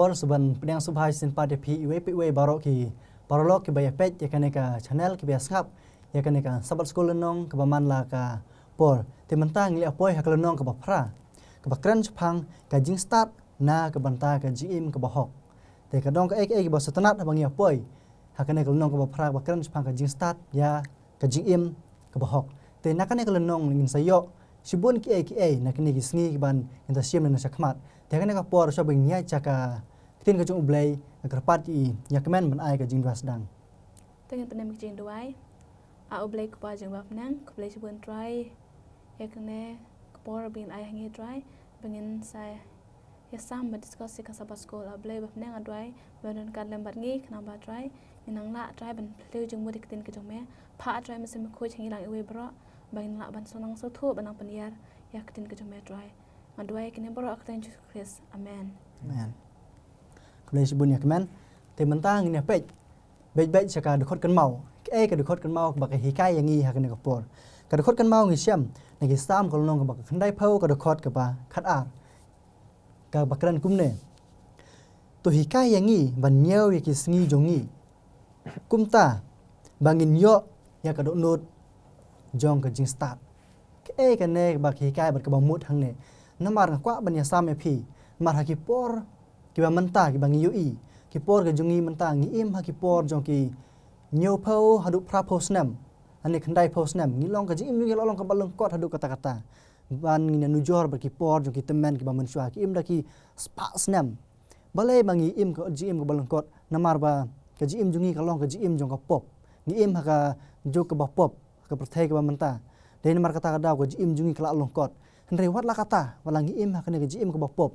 por seban pedang subhai sin pada PIW barok ki parolog ki bayah pet ya kaneka channel ki bias ngap ya kaneka sabat sekolah nong ke baman la ka por te mentang li apoy hak lenong ke bapra ke bakran chpang ka jing start na ke banta ka jim ke bahok te ka dong ka ek ki bas tanat bang ya apoy hak kaneka lenong ke bapra bakran chpang ka jing start ya ka jim ke bahok te na kaneka lenong ngin sayo sibun ki na kini ki sngi ki ban inta siam na sakmat te kaneka por so bang nya chaka tin ka jung ublay kerpat i yakmen ban ai ka jing was dang tengen penem jing duai a ublay ko pa jing bap nang ko play sibun try yakne ko por bin ai hangi try bangin sai ya sam ba discuss ka sabas ko ublay bap nang adwai ban kan lembat ngi kna ba try inang la try ban play jing mu dik tin ka jung me pha try mesin me khoi changi lang ewe bro bangin la ban sonang so thu banang paniar yak tin ka jung me try adwai kene bro akten Jesus Christ amen amen Kulai sibun yakmen te mentang ni pej bej saka dekot kan mau ke ka dekot kan mau bak hikai yangi hakne ka por ka dekot kan mau ngi siam ngi sam ko nong ka bak khandai phau ka dekot ka ba khat ar ka bakran kumne to hikai yangi ban nyeu yaki sngi jongi kumta bangin yo ya ka do not jong ka jing start ke ka ne bak hikai bak ka ba mut hang ne namar kwa ban ya sam e phi mar ha ki por kiba menta kiba ngi yui ki por ke jungi menta ngi im ha ki por jong ki nyo pho hadu pra posnam ani khandai posnam ngi long ka jing ngi long ka balong kot hadu kata ban ngi nu jor ba ki por jong ki temen ki ba mensua ki im da ki spa snam balai bangi im ko jing ka balong kot namar ba ka jing jungi ka long ka jing jong ka pop ngi im ha ka jo ka ba pop ka perthai ka ba menta de namar kata ka daw ka jing jungi ka long kot hendrai wat la kata wala ngi im ha ka ne ka jing ka ba pop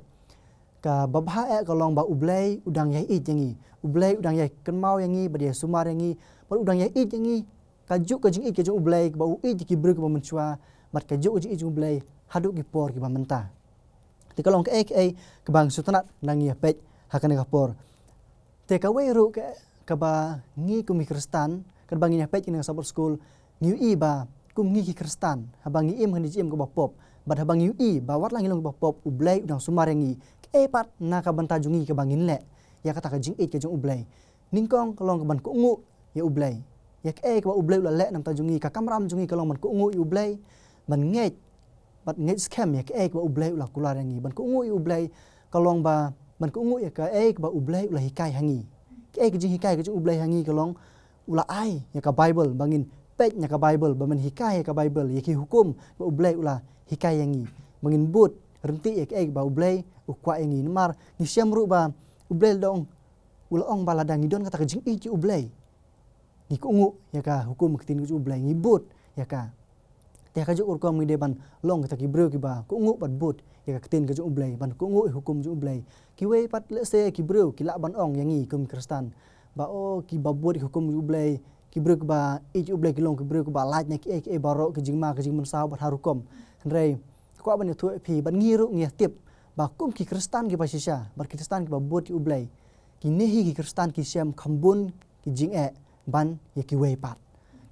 ka babha ka long ba ublay udang yai it yangi ublay udang yai kan mau yangi ba dia sumar yangi ba udang yai it yangi ka juk ka jing it ka jung ublay ba u it ki bruk ba menchua mat ka juk jing ublay hadu ki por ki ba menta te ka long ka ka bang sutanat nang ya pej hakane ka por te ka we ru ka ba ngi kum kristan ka bang ya pej ina sabot school ngi i ba kum ngi ki kristan ha bang im hani jim ka ba pop ba ha bang i ba wat lang ilong ba pop ublay udang sumar yangi pat na ka banta jungi ka bangin le ya kata ka jing it ka jung ublay ningkong kalong ka ban ku ngu ya ublay ya ka ba ublay la le nam ta jungi ka kamram jungi kalong ban ku ngu ya ublay ban nget bat nget scam ya ka ba ublay la kular yangi ban ku ngu ya ublay kalong ba ban ku ngu ya ka ba ublay la hikai hangi ka jing hikai ka jung ublay hangi kalong ula ai ya ka bible bangin pej ya ka bible ba man hikai ya ka bible ya ki hukum ba ublay ula hikai yangi bangin but renti ya ka ba ublay ukwa yangi mar ni siam ru ba ublay dong ula ong bala dang idon kata ka jing i ublay ni ku ngu ya ka hukum ketin ku ublay ni but ya ka te ka ju ur ko mi de ban long kata ki bro ki ba ku ngu bat but ya ka ketin ka ju ublay ban ku ngu hukum ju ublay ki we pat le se ki bro ki la ban ong yangi kum kristan ba o ki ba but hukum ju ublay ki bro ki ba i ublay ki long ki bro ki ba laj na ki baro ki jing ma ki jing man saw bat harukom rei kwa ban tu phi ban ngiru ngi tip ba kum ki kristan ki pasisha bar kristan ki ba bot ublay ki nehi ki kristan ki siam khambun ki jing ban ya ki wei pat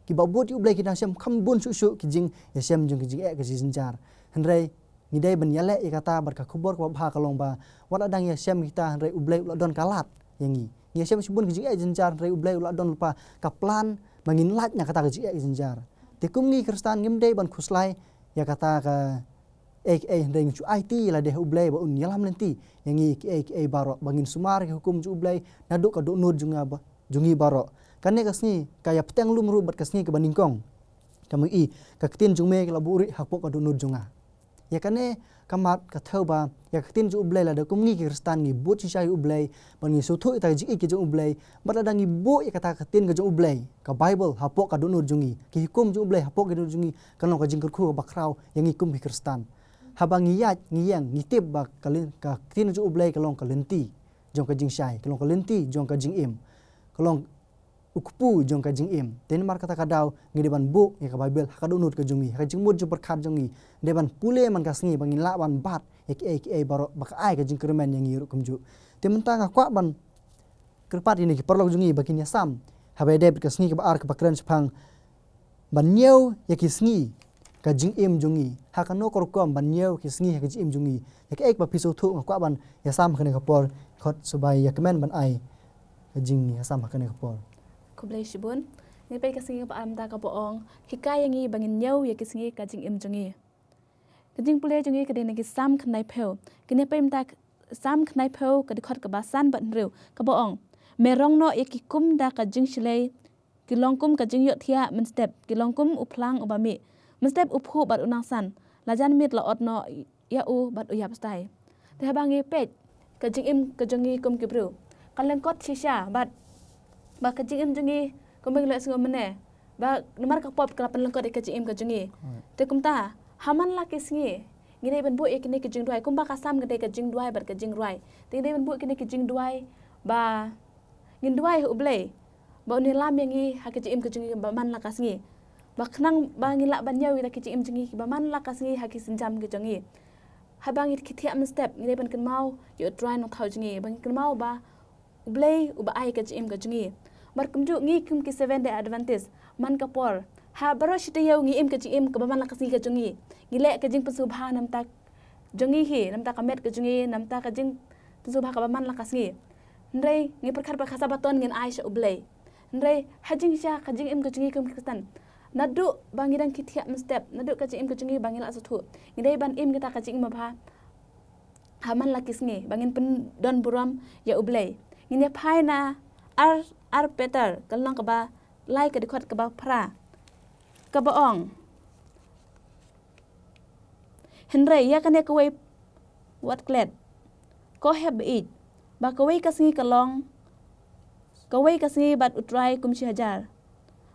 ki ba bot ublay ki dang siam khambun su ki jing ya siam jung ki jing ki jinjar hendrai ni dai ban yale ya kata bar ka khubor ko ba ka long ba wala dang ya siam kita hendrai ublay ula don kalat yangi ya siam subun ki jing jinjar hendrai ublay ula don lupa ka plan bangin lat nya kata ki jing jinjar te kum ngi kristan ngim dai ban khuslai ya kata ka hendeng cu IT la de ublay ba un yalam nanti yangi ki baro bangin sumar ki hukum ju ublay naduk ka do nur jungi baro kanne kasni kaya peteng lum ru bat kasni ke baningkong kamu i ka ketin jume ka laburi hakpo ka do nur junga ya kanne kamat ka thau ba ya ketin ju ublay la de kumngi ki kristan ngi bot chi sai ublay bangi suthu ta ji ki ju ublay bat ada ngi bo ya kata ketin ka ju ublay ka bible hapo ka do nur jungi ki hukum ju ublay hapo ka do jungi kanong ka jingkur khu ba kraw yangi kum ki kristan habang ngiyat ngiyang ngitip ba kalin ka tin ju ublay kalong kalenti jong ka jing shai kalong kalenti jong ka jing im kalong ukpu jong ka jing im ten mar kata kadaw ngi deban bu ya ka bible ka dunut ka jungi ka jing mud ju perkhat jungi deban pule man ka sngi bangin la ban bat ek baro ba ka ai ka jing kermen yang ngiru kumju te mentang ka kwa ban kerpat ini ki perlok jungi bakin ya sam habe de ka sngi ka ba ar ka bakran chpang ban nyeu ya ki sngi ka jing im jungi hakano korkom ban nyeu ki sngi ka jing im jungi yak ek ba piso thu ngakwa ban ya sam khane kapor khot subai yakmen ban ai ka jing ya sam khane kapor Kublai shibun ni pe kasingi pa amda ka boong hikayangi bangin nyau ya kisingi ka jing im jungi kajing pule jungi ka dena ki sam khnai pheu kine pe amda sam khnai pheu ka dikhot ka basan ban riu ka boong merong no ya ki kum da ka jing shlei ki longkum ka jing yo thia min step ki longkum uplang ubami min step uphu bat unang san lajan mit la ot no ya u bat uyap stai te bangi pe ka jing im ka jungi kum ki bru kaleng kot shisha bat ba ka jing im jungi kumbing le singo mene ba nomor ka pop kala penlengkot ka jing im ka jungi te kumta haman la ke singi ngine ben bu ikine ke jing duai kumba ka sam gede ka jing duai bar ka jing ruai te ngine ben bu ikine ke jing duai ba ngin duai ublei ba ni lam yangi ha ke jing im ka jungi ba man la ka singi ba khnang ba ngila ban nyawi ta ke jing im jungi ba man la ka singi ha ki sinjam ke jungi ha bang it ki thiam step ngine ben kan mau yo try no thau jungi bang kan mau ba ublei uba ai ka jing im ka jungi bar kumju ngi kum ki 7 day advantage man ka por ha baro shite yau ngi im ka ji im ka ba man la ka si ka jungi ngile ka jing pasubha nam ta jungi hi nam ta ka met ka jungi nam ta ka jing pasubha ka ba man la ka si ndrei ngi perkar pa khasa baton ngin aisha ublei ndrei hajing sha ka jing im ka jungi kum kristan nadu bangi dang ki thiam step nadu ka ji im ka jungi bangi la sa thu ngidei ban im kita ka jing ma bha ha man la kisngi bangin pen don buram ya ublei ngine phai na ar peter kalong ka ba lai ka dikhot ka ba phra ka ba ong henry ya kane ka wei wat klet ko heb it ba ka wei ka singi kalong ka wei ka singi bat utrai kum shi hajar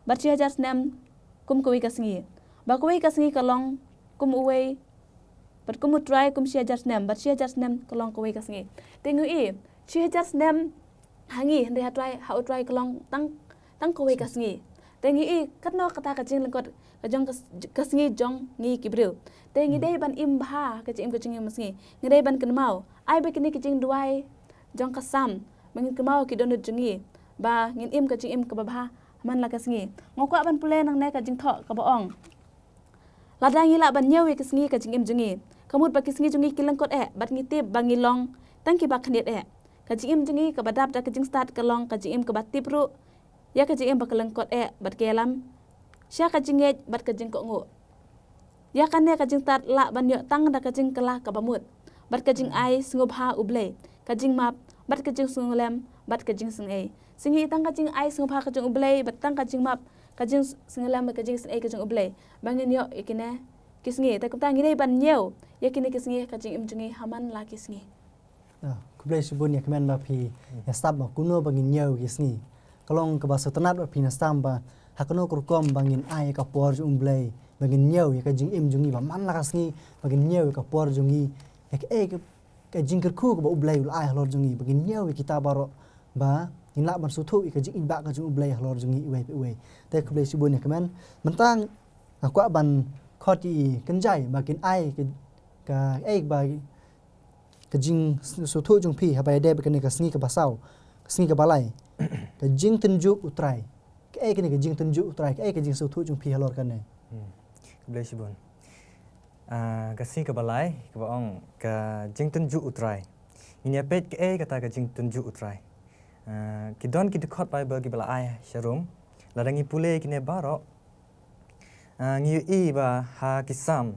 bat shi hajar snam kum ka wei ka singi ba ka wei ka singi kalong kum uwei bat kum utrai kum shi hajar snam bat shi hajar snam kalong ka wei ka singi tengu i shi hajar snam hangi hende hatrai ha utrai kalong tang ko wei ka singi tengi i katno kata ka jing lengkot ka jong ka singi jong ngi kibreu tengi dei ban im bha ka jing ka jing masngi ngi dei ban kan mau ai be kini ka jing duai jong ka sam mangin ka mau ki don jungi ba ngin im ka jing im ka bha man la ka singi ngokwa ban pule nang ne ka jing tho ka baong ladangi la ban nyewi ka singi ka jing im jungi kamut ba ki singi jungi ki lengkot bat ngi tip bangi long tangki ba khnit ka jing im jungi ka badap da ka jing start ka long ka jing im ka bat tipru ya ka jing im ba ka lengkot bat kelam sya ka jing bat ka jing ko ngo ya kan ne ka jing start la ban yo tang da ka jing kala ka bamut bat ka jing ai singo bha ublei ka jing map bat ka jing sungolem bat ka jing sing ai singi tang ka jing ai singo bha ka jing ublei bat tang ka jing map ka jing singolem ka jing sing ai ka jing ublei bangin yo ikine kisngi ta kumta ngi ban nyeu ya kini kisngi ka jing im jungi haman la kisngi kublai shibun ya kemen ba phi ya stab ma kuno bangin nyau kisngi kalong ka ba sotanat ba phi na stam ba hakano kurkom bangin ai ka por umblei bangin nyau ya ka jing im jungi ba man la kasngi bangin nyau ka por jungi ya ka jing kerku ba ublei ul ai halor jungi bangin nyau kita baro ba in la ban suthu ka jing ba ka jing ublei halor jungi we te kublai shibun ya kemen mentang akwa ban khoti kenjai bangin ai ka ba ka jing suthu jung phi ha bai de ka ni ka sngi ka basau ka sngi ka balai ka jing tenju utrai ka ni ka jing tenju utrai ka jing suthu jung phi halor kan ne kublai shibun ka sngi ka balai ka baong ka jing tenju utrai ini pet ka kata ka jing tenju utrai ki don ki dikhot bai ba ki balai sharum ladangi pule ki ne baro ngi i ba ha kisam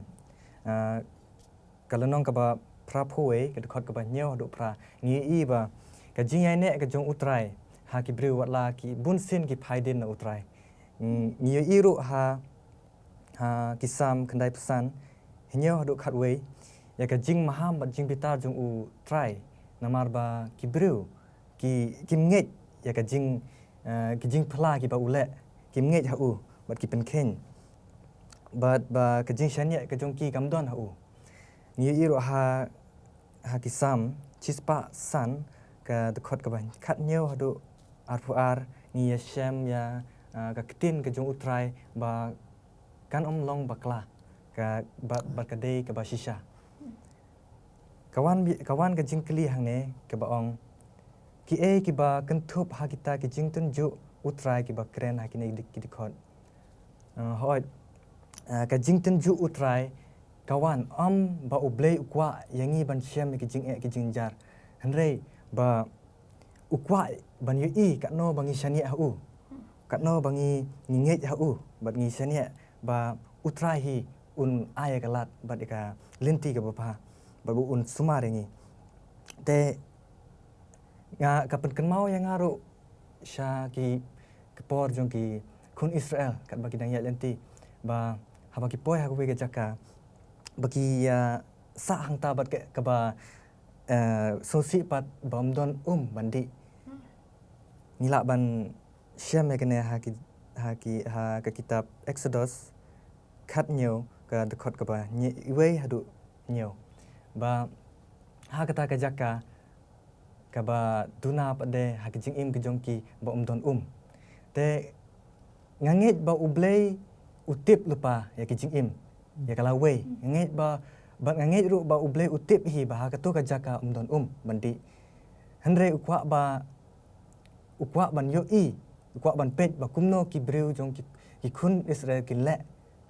kalanong ka ba pra phoe ka dikhot ka ba nyo do pra ngi i ba ka jing ai ne ka jong utrai ha ki bru wat la ki bun sin ki phaidin na utrai ngi i ru ha kisam kandai pesan nyo do khat we ya ka jing maham ba jing pitar jong u trai namar ba ki bru ki nget ya ka jing ki jing phla ki ba ule ki nget ha u bat ki pen khen bat ba ka jing shanya ka jong ki kam don ha u ngi i ru ha kisam chispa san ka dekhot ka ban khat nyeu hadu ar ni ya shem ya ka ktin ka jong utrai ba kan long bakla ka ba ka dei ka ba shisha kawan ka jing kli hang ne ka ba ong ki ba kan thup ha kita ki jing tun ju utrai ki ba kren ha ki ne ki dikhot hoi ka jing tenju utrai kawan ba ublei ukwa yangi ban siam ki jing ki jing jar henrei ba ukwa ban yu kat no bangi shania hu kat no bangi ngej hu bat ngi shania ba utrai hi un aya kalat bat ka linti ka bapa ba bu un sumarengi te nga kapan kan mau yang ngaru sha ki kepor jong ki kun Israel kat bagi dang ya linti ba haba ki poi ha ku ke jaka bagi sa hang ta bat ke ba sosi pat bam don bandi nila ban syam kene ha ke kitab Exodus khat nhiều ka dekhot ka ba wei hadu nhiều ba ha kata ka jaka ka ba duna pade ha ke jing im ke jongki ba don te nganget ba ublei utip lupa ya ke jing im ya kala wei nganget ba nganget ru ba ublei utip hi ba ha ka to ka jaka don bandi henre ukwa ban yo ukwa ban pet ba kumno ki breu jong ki kun Israel ki le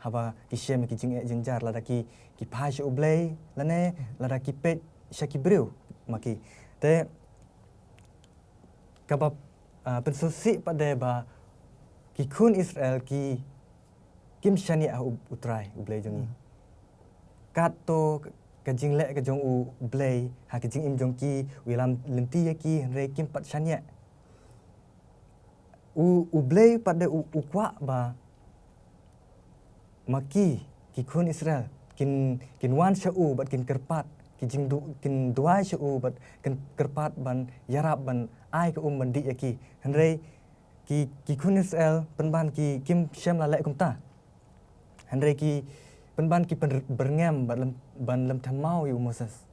haba ki shem ki jing jar la ki pha shu ublei la ne la ki pet sha ki breu maki te ka ba pensosi pada ba ki kun Israel ki kim shani utrai ublei jongi kato ka jing le ka jong ublei ha ki jing im jong ki wilam lenti ki re kim pat shania ublei pada ukwa ba maki ki kun Israel kin wan shau bat kin kerpat ki jing kin duai shau bat kin kerpat ban yarab ban ai ka bandi ki henrei ki kun Israel penban ki kim shem la le kumta henrei ki penban ki berngam ban lam thamau yu Moses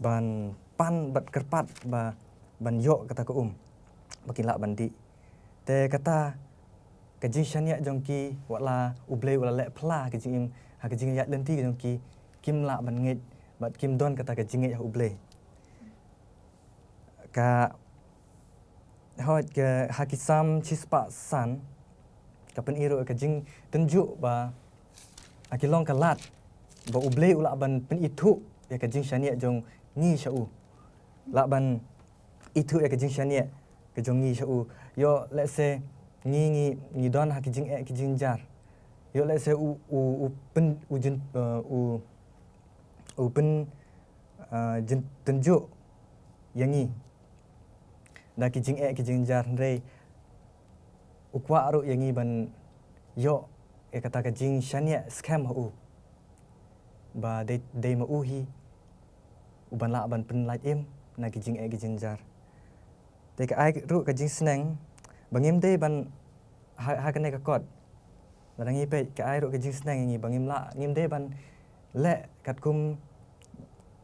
ban pan bat kerpat ban yo kata ka bakin la bandi te kata ka jing shania jongki wala ublei wala le pla ka jing ha ka jing ya lenti jongki kim la ban nget bat kim don kata ka jing ya ublei ka hot ke hakisam chispa san ka pen iro ka jing tenju ba akilong kalat ba ublei ula ban pen itu ya ka jing shania jong ni shau la ban itu ya ka jing shania ka jong ni shau yo let's say ngi don ha ki jing jar yo let's say pen ujin pen jin tenju yangi da ki jing jar rei ukwa aru yangi ban yo kata ka jing shania scam ba de ma hi uban la ban pen light im na ki jing jar te ka ai ru ka jing sneng bangim de ban ha kene ka kot badangi pe ka ai ru ka jing sneng ngi bangim la ngim de ban le kat kum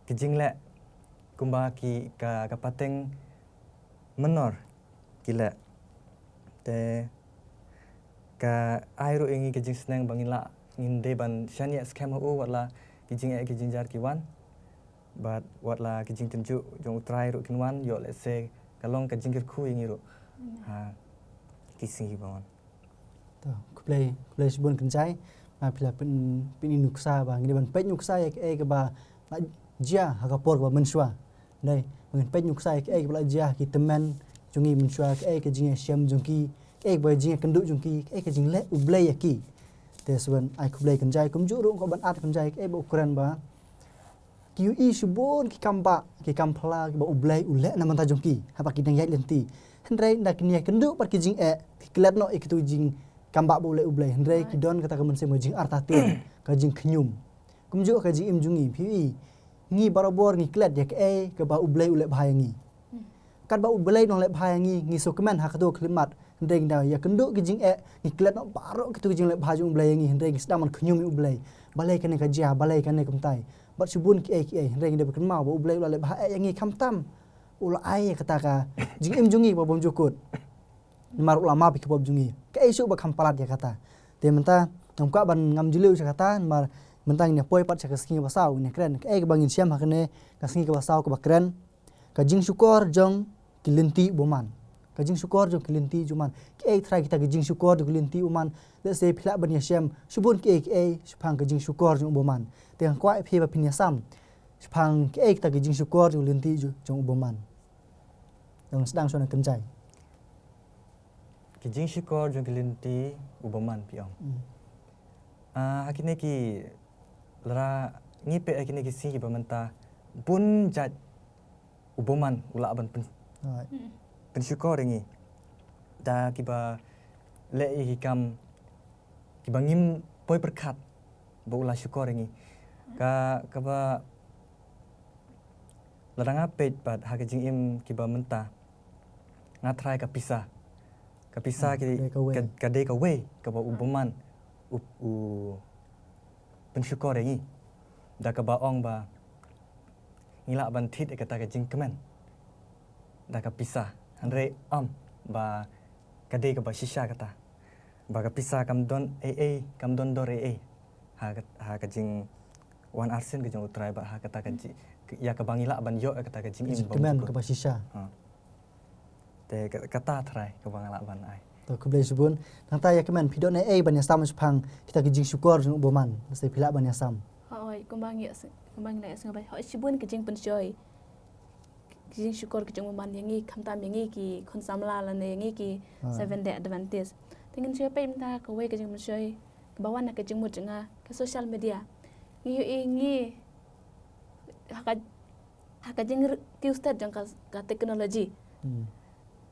ki jing le kumba ki ka pateng menor ki le te ka ai ru ngi ka jing sneng bangin la ngim de ban shania scam wala ki jing jar ki wan but watla ki jing tenju jong try ru kin wan yo let's say kalong ka jing khu ngi ru ha kisi bawon to kuplay sebun kenjai ma pila pin nuksa ba ngi ban pet nuksa ya ke ba la jia ha ka por ba mensua dai ngi pet nuksa ya ke ba jia ki teman jungi mensua ke jing sham jungki ba jing kendu jungki ke jing le ublay ya ki te sebun ai kuplay kenjai kum ju ru ko ban at kenjai ke ba ukuran ba QE subon ki kamba ki kampla ki ba ublay ule na manta jungki ha pa ki dang yai lenti henrei ndak nia kendu par ki jing ki klet no ik tu jing kamba ba ublay henrei ki don kata kamen se mo jing artatin ka jing knyum kumju ka jing im jungi phi ngi barabor ngi klet ya ke ba ublay ule bhai ngi kat ba ublay no le bhai ngi sokmen ha ka do klimat henrei nda ya kendu ki jing ngi klet no baro ki tu jing le bhai jung ublay ngi henrei ki sedang man knyum ublay balai kane ka jia balai kane kumtai bat subun ki henrei nda berken mau ba ublay ule bhai ngi kamtam ula ai kata ka jing im jungi ba bom jukut mar ulama bi kebab jungi ke isu ba kampalat ya kata te menta ngka ban ngam julu sa kata mar menta ni poi pat sa skingi basau ni kren ke bangin siam hakne ka skingi basau ka bakren ka jing syukur jong kilenti boman ka kajing syukur jong kelinti juman ke try kita kajing syukur jong kelinti uman let's say phila ban yasem subun ke sepang kajing syukur jong uboman teng kwa phi ba phin yasam sepang ke kita kajing syukur jong kelinti jong uboman dong sedang sona kenjai Kijing syukur jong kelinti uboman piong. Hakine ki lara ngipe hakine ki sing ki bamanta bun jat uboman ula ban pensyukur ringi. Da kiba le hikam kiba ngim poi berkat ba ula syukur ringi. Ka ba lara ngapet bat hakajing im kiba menta ngatrai ka pisah ki kadai ka we ka ba uboman pensyukur ringi. Da ka ba ong ba ngila ban thit kata ka jing kemen. Da ka pisah Andre ba kadai ka ba shisha kata. Ba ka pisah kam don kam don dor ha ka jing wan arsen ka jing utrai ba ha kata ka ya ka bangila ban yo kata ka jing im ba kemen ka ba shisha te kata trai ka bangila ban ai to kublai subun nang ta ya kemen pidon ban yasam sepang kita kajing syukur jong uboman let's say phila ban yasam Hoi kumbang na ngabai hoi sibun kajing penjoy kajing syukur kajing uman yangi kamtam yangi ki kon samla la ne yangi ki 7 day advantage tingin siya pa imta ka we kajing penjoy kabawan na kajing mo nga ka social media ngi hakajing kiustat jang ka teknologi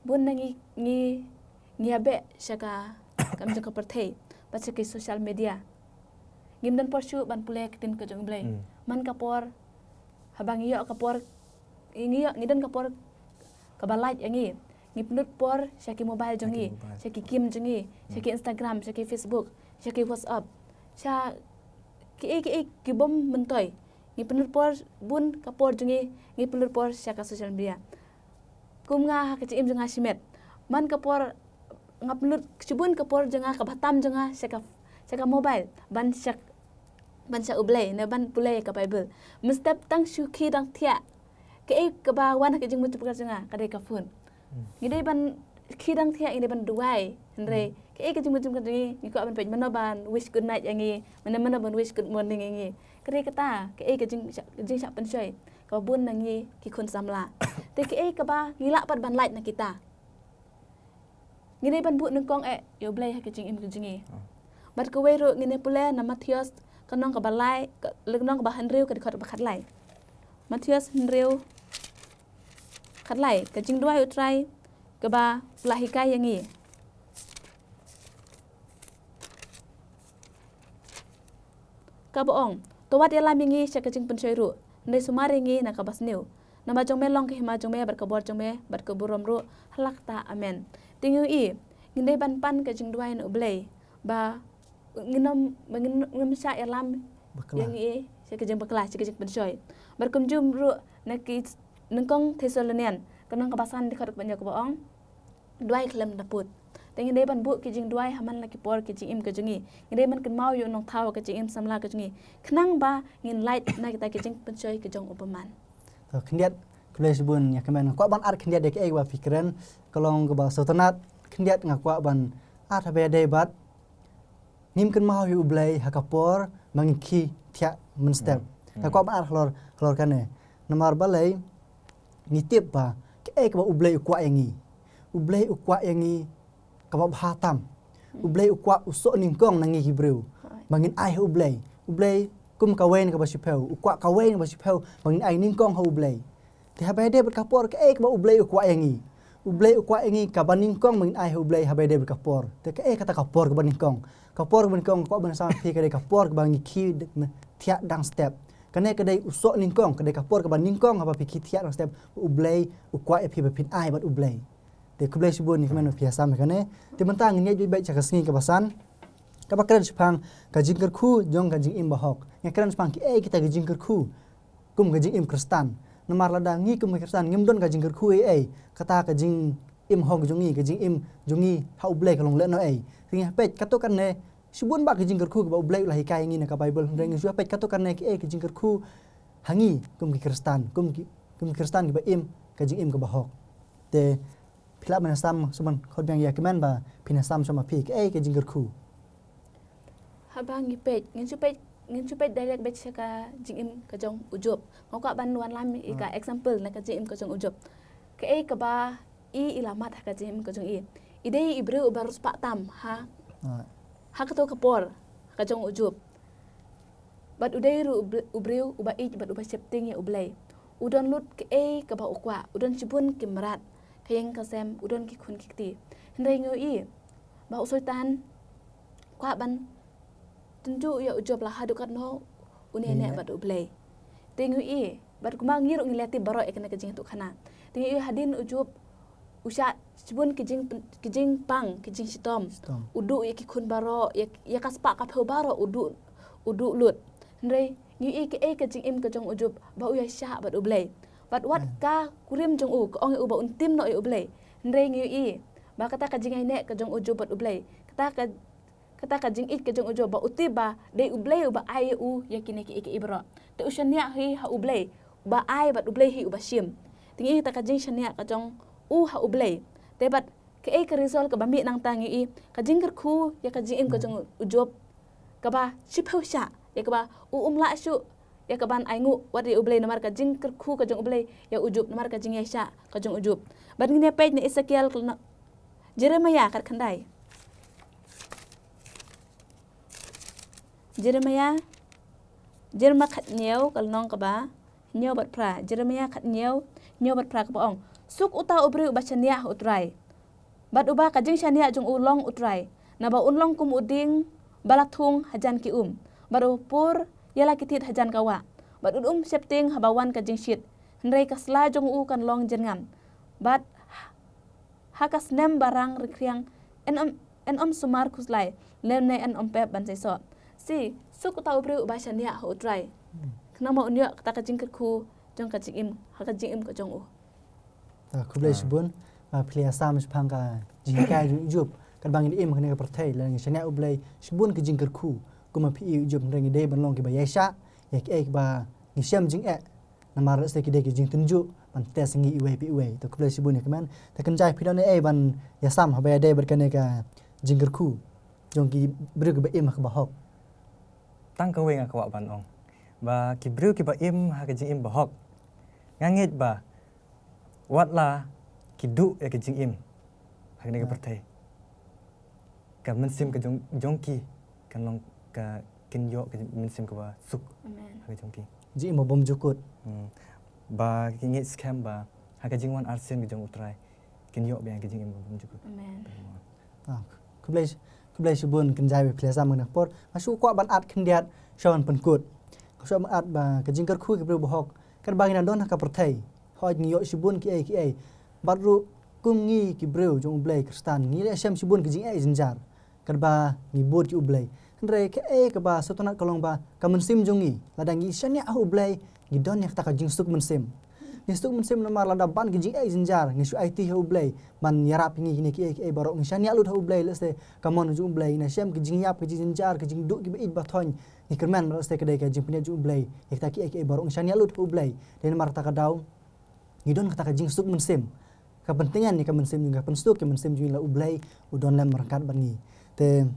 bun ngi abe syaka kam jang ka perthei ba ki social media ngim dan porsu ban pule kitin ka jang blai man kapor habang iyo kapor ngidan kapor kabalait yangi ngipnut por syaki mobile jongi syaki kim jongi syaki Instagram syaki Facebook syaki WhatsApp sya ki bom mentoy ngipnut por bun kapor jongi ngipnut por syaka social media kum nga kecim jonga simet man kapor ngapnut sibun kapor jonga kabatam jonga syaka mobile ban syak ublay na ban pulay ka Bible mestap tang syuki dang tia ke ka ba wan ka jing mutu nga kadai ka phone ngidai ban khidang tia ini ban duai andre ke ka jing mutu ka ngi ko ban pej manaban wish good night yangi mana ban wish good morning yangi kadai kata ke ka jing sak pan soy ka bun nangi ki khun samla te ke ka ba ngila pat ban light na kita ngidai ban bu nang kong yo blay ka jing im ka jingi bat ko wei ro ngine pule na Matius kanong ka balai legnong ka ba hanriu ka dikot ba khatlai Matius hanriu khatlai ka jing duai utrai ka ba lahikai yangi ka boong to wat yala mingi sya ka jing pensoi ru ndai sumaringi na ka basniu na ma jong me long ke ma jong me bar ka bor jong me bar ka burom ru halak ta amen tingu ngindai ban pan ka jing duai no blai ba nginom sya yalam yang sya ka jing bakla sya ka jing pensoi bar kum jum ru na ki nengkong Thessalonian kanang kabasan di kharuk banyak boong duai klem daput tengi dei ban bu ki jing duai haman laki por ki jing im ka jungi ngidei man kan mau yo nong thau ka jing im samla ka jungi khnang ba ngin light na kita ki jing pensoi ki jong upaman to khendiat kublai subun ya kemen kwa ban ar khendiat de ke wa fikren kalong ka ba sotanat khendiat ngakwa ban ar habe dei bat nim kan mau yu ublai hakapor mangki tia men step ta kwa ban ar hlor kane namar balai nitip ba ke ba ublai ukwa yangi ka ba hatam ublai ukwa usok ningkong nangi Hebrew mangin ai ublai kum kawen ka ba sipeu ukwa kawen ba sipeu mangin ai ningkong ha ublai ti habe de berkapor ke ba ublai ukwa yangi ka ba ningkong mangin ai ublai habe de berkapor te ke kata kapor ka ba ningkong kwa ban sam pi ka de kapor ka ba ngi ki tia dang step kane kadai usok ningkong kadai kapor ka ban ningkong apa pikir tiat dang step ublai ukwa epi bepin ai bat ublai te kublai subun ni kemen biasa kane te mentang ni jui bai chaka sngi ka basan ka bakran sepang ka jingker khu jong ka jing im bahok nya kran sepang ki kita ka jingker khu kum ka jing im kristan namar lada ngi kum kristan ngim don ka jingker khu kata ka jing im hong jongi ka jing im jongi ha ublai ka long le no tinga pet katokan ne subun ba ka jingker khu ka ublai lahi kai ngi na ka Bible reng su pet katokan ne ki ka jingker khu hangi kum ki kristan kum kristan ki ba im ka jing im ka bahok te Philap mana sam suman khot bang ya kemen ba pina sam sama pi ke jingger khu. Habang ngipet ngin chupet direct bet ka jingim ka jong ujub. Ngau ka ban wan lam ka example na ka jingim ka jong ujub. Ke ka ba ilamat ka jingim ka jong Idei ibreu barus pak tam ha ka to kapor ka jong ujub. Bat udai ru ubreu uba bat uba septing ya ublay. Udon lut ke ka ba ukwa, udon cibun ki merat, kayeng ka sem udon ki kun kikti. Hendai ngoi ba usoi tan kwa ban tunju ya ujub lah hadukat no unene bat ublay. Tengoi bat kumang ngiru ngilati baro ekena kejing tu kana. Tengoi hadin ujub usha cibun kijing pang kijing sitom. Udu ya ki kun baro ya kaspa ka peu baro udu lut. Hendai ngui ke jing im ke jong ujub ba uya sha bat ublay. Bat wat ka kurim jong u ong u ba untim no e ublay. Hendai ngui ba kata ka jing ai ne ke jong ujub bat ublay. Kata ka jing ik ke jong ujub ba uti ba de ublay ba ai u ya kine ki ik ibro. Te ushania hi ha ublay ba ai bat ublay hi u ba shim. Tingi ta ka jing shania ka jong u ha ublay. Te bat ke result ka ba mi nang tangi ka jing ker khu ya ka jing im ke jong ujub ka ba shipau sha ya ka ba la shu ya ka ban aingu wadi ublay namar ka jing ker khu ka jong ublay ya ujub namar ka jing ya sha ka jong ujub. Bat ngine page ni Ezekiel Jeremiah kat khandai. Jeremiah khat nhiều kal nong ka ba nhiều bat pra Jeremiah khat nhiều bat pra ka ong suk uta ubreu ba chania utrai bat uba ka jing chania jong ulong utrai na ba unlong kum uding balathung hajan ki bat upur yala kitit hajan kawa bat septing habawan ka jing shit hendrai kasla jong u kan long jengam bat hakas nem barang rekriang en sumar kuslai lemne en pep ban so si suk uta ubreu ba chania utrai kenapa unyo kata ka jing ku jong ka jing im ha ka jing im ka jong u Kublai subun pilihan sam sepang ka jingkai ujub kan bangin im kan ka pertai lan chania ublai subun ke jingker khu kuma pi ujub ngi dei ban long ki ba yesha ya ki ba ngi syam jing namar se ki dei ki jing tunju ban tes ngi iwe pi iwe to kublai subun ya keman ta kan jai pidon ban ya sam ha ba dei ber kan ka jingker khu jong ki bru ki ba im ka ba hok Tang ka wenga ka ban ong ba ki bru ki ba im ha ka jing im ba hok ngangit ba wat la ki du ya ki jing im ha ka pertai ka mensim ka jong ki kan long ka kin yo ka mensim ka ba suk ha ka jong ki jing mo bom jukut ba ki ngit scam ba ha ka jing wan arsen ka jong utrai kin yo ba ka jing im bom jukut amen kublai subun kan jai pilihan sam nak por masuk kwa ban at kendiat shawan penkut so at ba ka jingker khu ki bru bohok kan bangin don ka pertai hoj ngi yo subun ki ai baru kum ngi ki bru jong ublai kristan ngi le syam subun ki jing jinjar kan ba ngi bot ki ublai ndre ke ka ba sotonat kolong ba ka mensim jongi ladang ngi syania ublai ngi don yak ta ka jing stuk mensim ni stuk mensim namar lada ban ki jing jinjar ngi su IT ublai man yarap ngi ki barok ngi syania lut ublai le se kamon jong ublai na syam ki jing yap ki jinjar ki jing duk ki bait ba thon ni kerman le se kedai ka jing punya jong ublai yak ta ki barok ngi syania lut ublai den mar ta ka daw ngi don kata ka jing stuk mensim kepentingan ni ka mensim juga penstuk ke mensim juga la ublai udon lem merangkat bangi te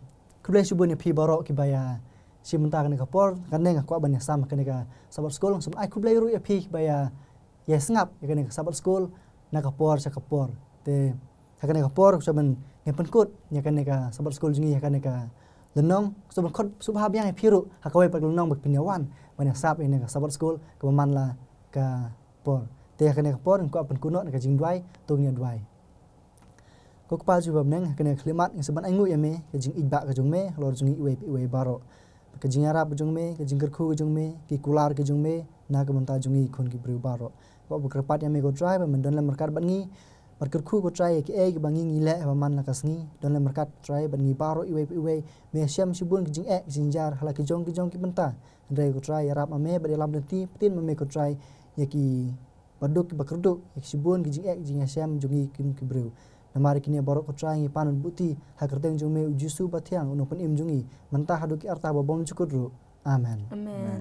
kublai subun ni pi barok ki baya si mentah kan ka por kan neng ko ban sam kan ka sabat skol sum ai kublai ru ya pi baya ya sengap ya kan ka sabat skol na ka por sa ka por te kan ka por so ben nge penkut ya kan ka sabat skol jungi ya kan ka lenong so ben khot subhab yang piru hakawai pak lenong bak pinyawan ban sap ini ka sabat skol ke man la ka por te kan ka por ko pen kuno ka jing dwai tong nya dwai ko pa ju bab neng kan klimat ngi saban aingu ya me ka jing ibak ka jung me lor jungi iwe baro ka jing arab jung me ka jing kerku jung me ki kular ka jung me na ka menta jungi khon ki bru baro ko bu kerpat ya me ko drai ba men don le merkat ban ngi par kerku ko trai ki bangi ngi le ba man la ka sngi don le merkat trai ban ngi baro iwe me syam subun ki jing jinjar hala ki jong ki menta ndai ko trai arab ame ba dalam denti tin me ko trai ya ki baduk bakerduk sibun gijing jing syam jungi kim kibru namari kini borok ko trai panun buti hakerdeng jume ujusu batiang unopen im jungi mentah haduki arta babom cukudru amen amen